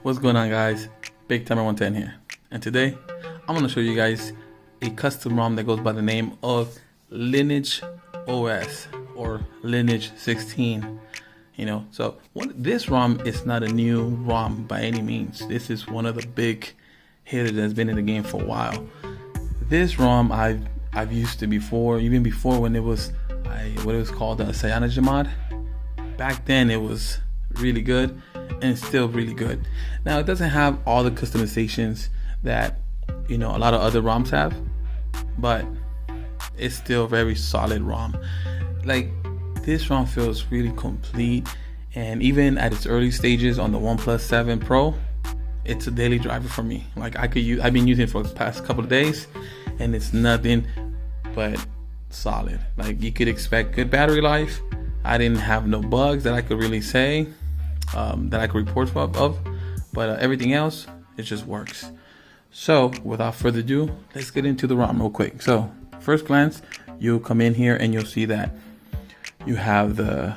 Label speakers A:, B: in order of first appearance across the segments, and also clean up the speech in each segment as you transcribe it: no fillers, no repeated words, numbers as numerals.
A: What's going on, guys? Big Timer 110 here, and today I'm going to show you guys a custom ROM that goes by the name of Lineage OS or Lineage 16. So this ROM is not a new ROM by any means. This is one of the big hitters that's been in the game for a while. This ROM I've used it before, even before when it was what it was called the CyanogenMod. Back then it was really good, and it's still really good. Now it doesn't have all the customizations that a lot of other ROMs have, but it's still very solid ROM. Like, this ROM feels really complete, and even at its early stages on the OnePlus 7 Pro, it's a daily driver for me. Like, I've been using it for the past couple of days, and it's nothing but solid. Like, you could expect good battery life. I didn't have no bugs that I could really say that I could report of, but everything else, it just works. So without further ado, let's get into the ROM real quick. So first glance, you'll come in here and you'll see that you have the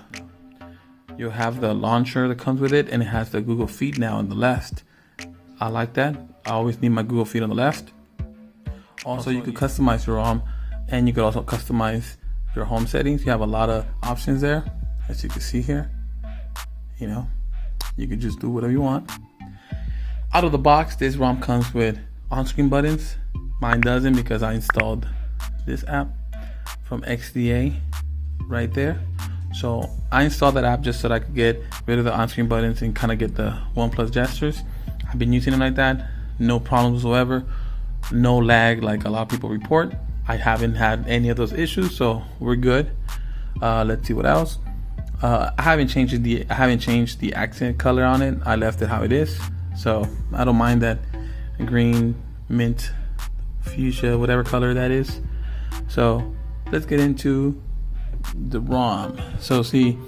A: launcher that comes with it, and it has the Google Feed now on the left. I like that. I always need my Google Feed on the left. Also, you could customize your ROM, and you could also customize your home settings. You have a lot of options there, as you can see here. You could just do whatever you want. Out of the box, this ROM comes with on-screen buttons. Mine doesn't, because I installed this app from XDA right there. So I installed that app just so that I could get rid of the on-screen buttons and kind of get the OnePlus gestures. I've been using it like that, no problems whatsoever, no lag like a lot of people report. I haven't had any of those issues, so we're good. Let's see what else. I haven't changed the accent color on it. I left it how it is, so I don't mind that green, mint, fuchsia, whatever color that is. So let's get into the ROM. So see,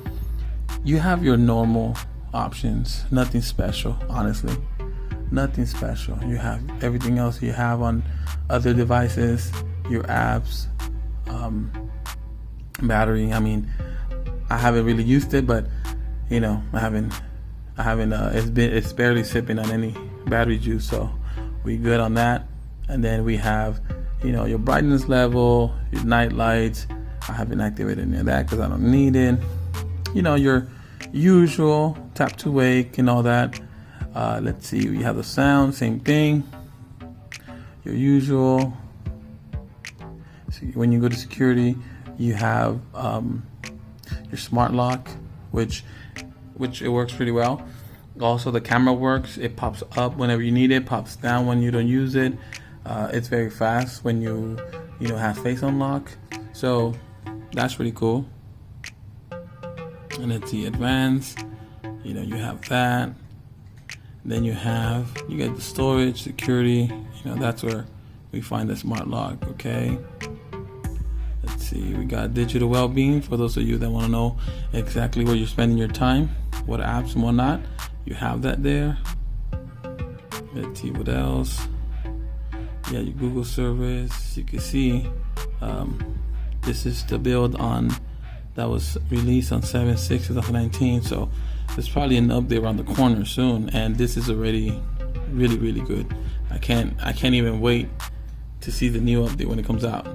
A: you have your normal options, nothing special, honestly, nothing special. You have everything else you have on other devices, your apps, battery. I mean, I haven't really used it, but I haven't it's barely sipping on any battery juice, so we good on that. And then we have your brightness level, your night lights. I haven't activated any of that because I don't need it. Your usual tap to wake and all that. Let's see, we have the sound, same thing, your usual. See, when you go to security, you have your smart lock, which it works pretty well. Also, the camera works. It pops up whenever you need it, pops down when you don't use it. It's very fast when you have face unlock, so that's pretty cool. And let's see, advanced, you have that. Then you get the storage, security. That's where we find the smart lock. Okay, let's see, we got digital well-being for those of you that want to know exactly where you're spending your time, what apps and whatnot. You have that there. Let's see what else. Yeah, your Google service. You can see this is the build that was released on 7/6/2019, so there's probably an update around the corner soon, and this is already really, really good. I can't even wait to see the new update when it comes out.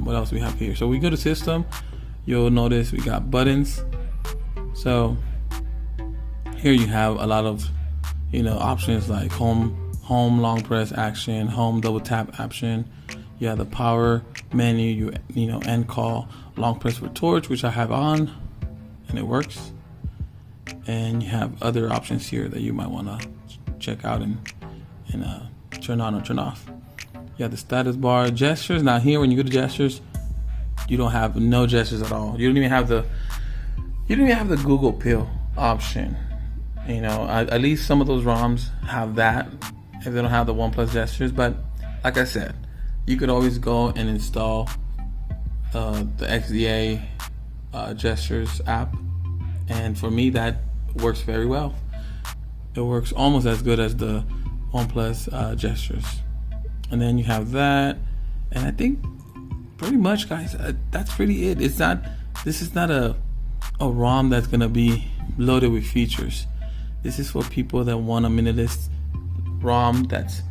A: What else we have here? So we go to system, you'll notice we got buttons. So here you have a lot of options like home long press action, home double tap action. You have the power menu, end call, long press for torch, which I have on and it works. And you have other options here that you might want to check out and turn on or turn off. You have the status bar, gestures. Now here, when you go to gestures, you don't have no gestures at all. You don't even have the Google Pill option. At least some of those ROMs have that if they don't have the OnePlus gestures. But like I said, you could always go and install the XDA gestures app, and for me that works very well. It works almost as good as the OnePlus gestures. And then you have that, and I think pretty much, guys, that's really it. This is not a ROM that's gonna be loaded with features. This is for people that want a minimalist ROM that's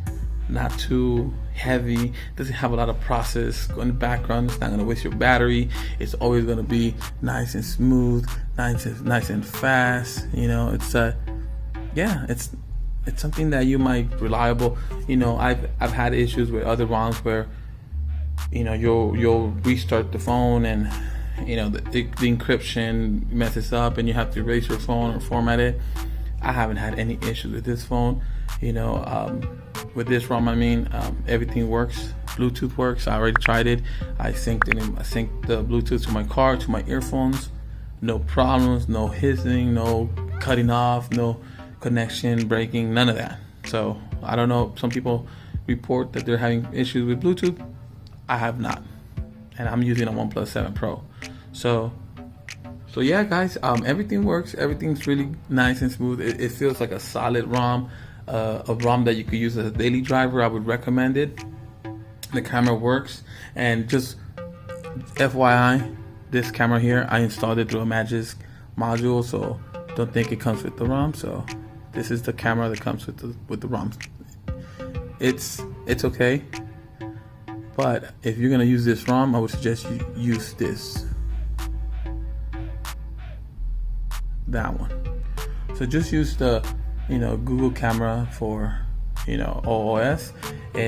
A: not too heavy, doesn't have a lot of process in the background. It's not going to waste your battery. It's always going to be nice and smooth, nice and fast. You know, it's it's something that you might reliable. You know, I've had issues with other ROMs where, you know, you'll restart the phone and, you know, the encryption messes up and you have to erase your phone or format it. I haven't had any issues with this phone. You know, with this ROM, I mean, everything works. Bluetooth works. I already tried it. I synced it. I synced the Bluetooth to my car, to my earphones. No problems. No hissing. No cutting off. No connection breaking. None of that. So I don't know. Some people report that they're having issues with Bluetooth. I have not, and I'm using a OnePlus 7 Pro. So yeah, guys. Everything works. Everything's really nice and smooth. It feels like a solid ROM. A ROM that you could use as a daily driver. I would recommend it. The camera works, and just FYI, this camera here, I installed it through a Magisk module, so don't think it comes with the ROM. So this is the camera that comes with the ROM. It's okay, but if you're gonna use this ROM, I would suggest you use that one. So just use the, you know, Google camera for, you know, OOS.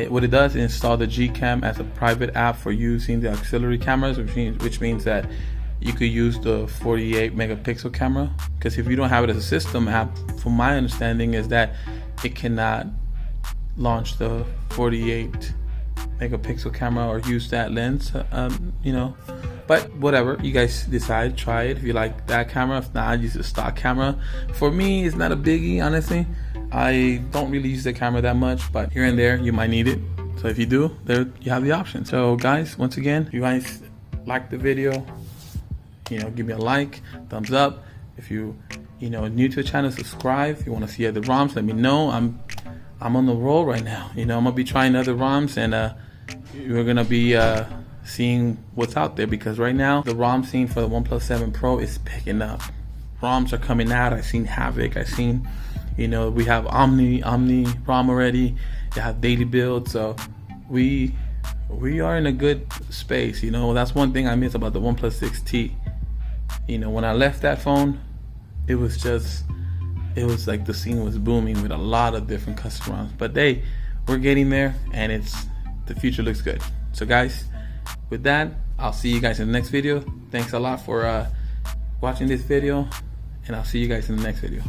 A: What it does is install the Gcam as a private app for using the auxiliary cameras, which means that you could use the 48 megapixel camera. Because if you don't have it as a system app, from my understanding, is that it cannot launch the 48 megapixel camera or use that lens. You know, but whatever, you guys decide. Try it if you like that camera. If not, use a stock camera. For me, it's not a biggie, honestly. I don't really use the camera that much, but here and there you might need it. So if you do, there you have the option. So guys, once again, if you guys like the video, you know, give me a like, thumbs up. If you know, new to the channel, subscribe. If you want to see other ROMs, let me know. I'm on the roll right now. You know, I'm gonna be trying other ROMs, and we're gonna be seeing what's out there, because right now the ROM scene for the OnePlus 7 Pro is picking up. ROMs are coming out. I've seen Havoc. I've seen, you know, we have Omni ROM already. They have daily builds. So we are in a good space. You know, that's one thing I miss about the OnePlus 6T. You know, when I left that phone, it was like the scene was booming with a lot of different custom ROMs. But we're getting there, and the future looks good. So guys, with that, I'll see you guys in the next video. Thanks a lot for watching this video, and I'll see you guys in the next video.